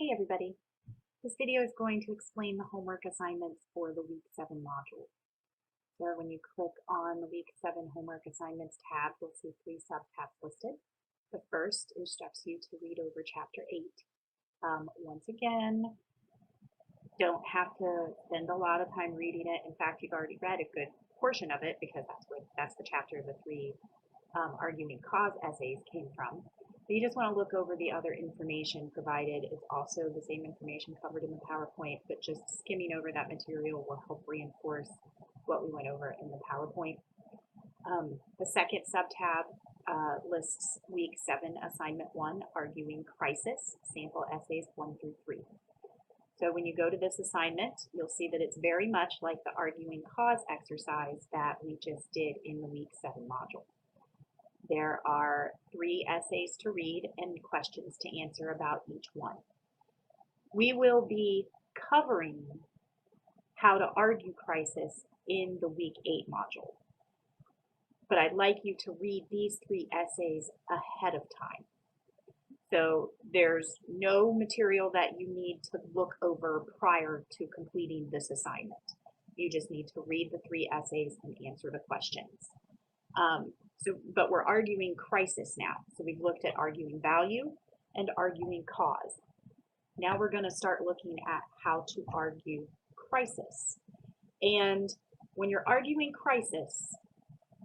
Hey everybody, this video is going to explain the homework assignments for the Week 7 module. So when you click on the Week 7 Homework Assignments tab, you'll see 3 subtabs listed. The first instructs you to read over Chapter 8. Once again, don't have to spend a lot of time reading it. In fact, you've already read a good portion of it because that's the chapter the 3 arguing cause essays came from. But you just want to look over the other information provided. It's also the same information covered in the PowerPoint, but just skimming over that material will help reinforce what we went over in the PowerPoint. The second subtab lists Week 7 Assignment 1, Arguing Crisis, Sample Essays 1 through 3. So when you go to this assignment, you'll see that it's very much like the Arguing Cause exercise that we just did in the Week 7 module. There are 3 essays to read and questions to answer about each one. We will be covering how to argue crisis in the Week 8 module. But I'd like you to read these 3 essays ahead of time. So there's no material that you need to look over prior to completing this assignment. You just need to read the 3 essays and answer the questions. But we're arguing crisis now. So we've looked at arguing value and arguing cause. Now we're going to start looking at how to argue crisis. And when you're arguing crisis,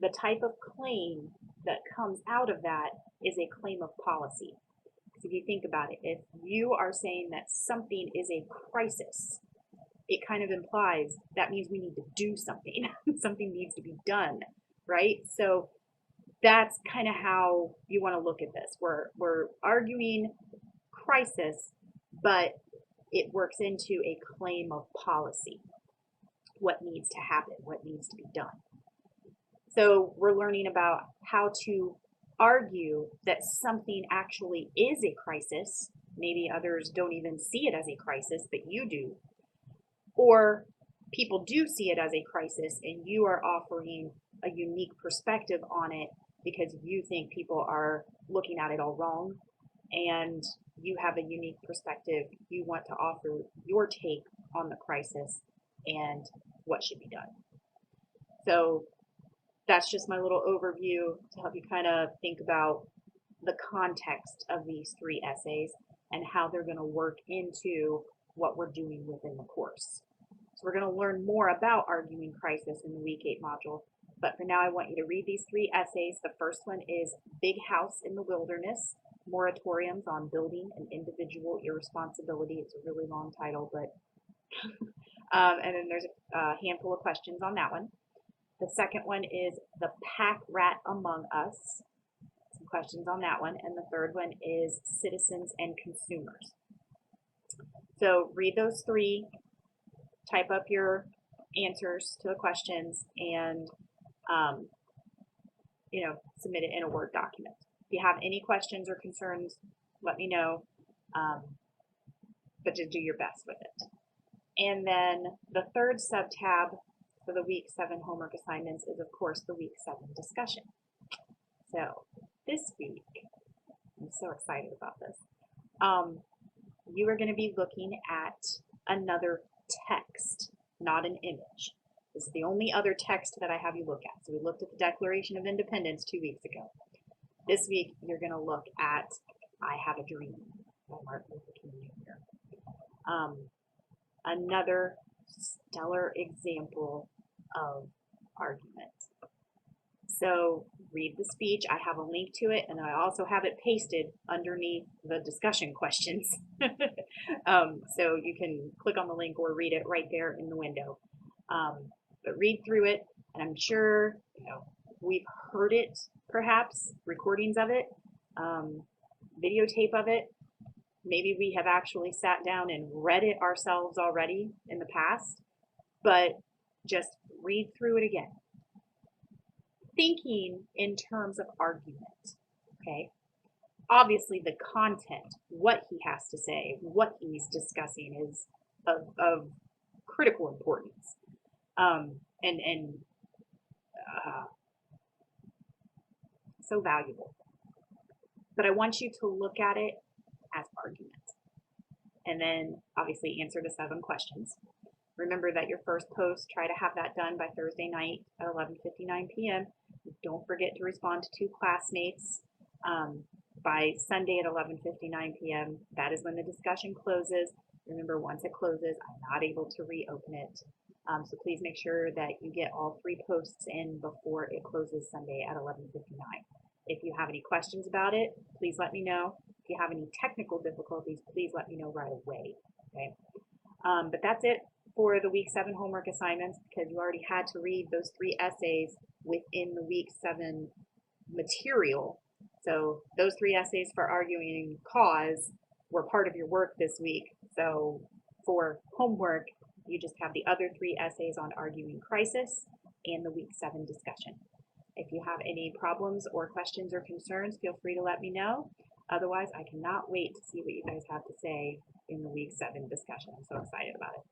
the type of claim that comes out of that is a claim of policy. Because if you think about it, if you are saying that something is a crisis, it kind of implies that means we need to do something. Something needs to be done, right? So that's kind of how you want to look at this. We're arguing crisis, but it works into a claim of policy. What needs to happen, what needs to be done. So we're learning about how to argue that something actually is a crisis. Maybe others don't even see it as a crisis, but you do. Or people do see it as a crisis and you are offering a unique perspective on it because you think people are looking at it all wrong and you have a unique perspective. You want to offer your take on the crisis and what should be done. So that's just my little overview to help you kind of think about the context of these 3 essays and how they're going to work into what we're doing within the course. So we're going to learn more about arguing crisis in the Week 8 module. But for now, I want you to read these 3 essays. The first one is Big House in the Wilderness, Moratoriums on Building and Individual Irresponsibility. It's a really long title, but and then there's a handful of questions on that one. The second one is The Pack Rat Among Us. Some questions on that one. And the third one is Citizens and Consumers. So read those 3, type up your answers to the questions, and submit it in a Word document. If you have any questions or concerns, let me know, but just do your best with it. And then the third subtab for the Week 7 homework assignments is, of course, the Week 7 discussion. So this week, I'm so excited about this, you are going to be looking at another text, not an image. This is the only other text that I have you look at. So we looked at the Declaration of Independence 2 weeks ago. This week, you're going to look at I Have a Dream by Martin Luther King Jr. Another stellar example of argument. So read the speech. I have a link to it, and I also have it pasted underneath the discussion questions. So you can click on the link or read it right there in the window. But read through it, and I'm sure we've heard it, perhaps, recordings of it, videotape of it. Maybe we have actually sat down and read it ourselves already in the past, but just read through it again. Thinking in terms of argument, okay? Obviously the content, what he has to say, what he's discussing is of critical importance. So valuable. But I want you to look at it as argument and then obviously answer the 7 questions. Remember that your first post, try to have that done by Thursday night at 11:59 p.m. Don't forget to respond to 2 classmates by Sunday at 11:59 p.m. That is when the discussion closes. Remember, once it closes, I'm not able to reopen it. So please make sure that you get all 3 posts in before it closes Sunday at 11:59. If you have any questions about it, please let me know. If you have any technical difficulties, please let me know right away. Okay. But that's it for the week 7 homework assignments, because you already had to read those 3 essays within the week 7 material. So those 3 essays for arguing cause were part of your work this week. So for homework, you just have the other 3 essays on arguing crisis and the week 7 discussion. If you have any problems or questions or concerns, feel free to let me know. Otherwise, I cannot wait to see what you guys have to say in the week 7 discussion. I'm so excited about it.